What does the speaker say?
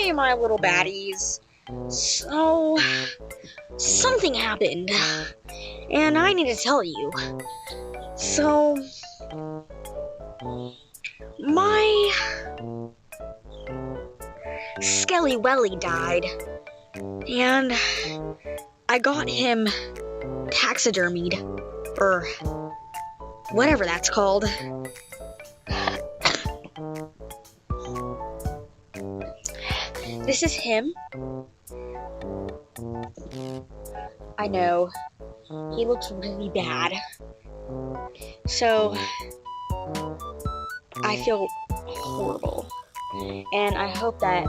Hey, my little baddies. So, something happened, and I need to tell you. So, my skelly welly died, and I got him taxidermied, or whatever that's called. This is him. I know, he looks really bad. So, I feel horrible. And I hope that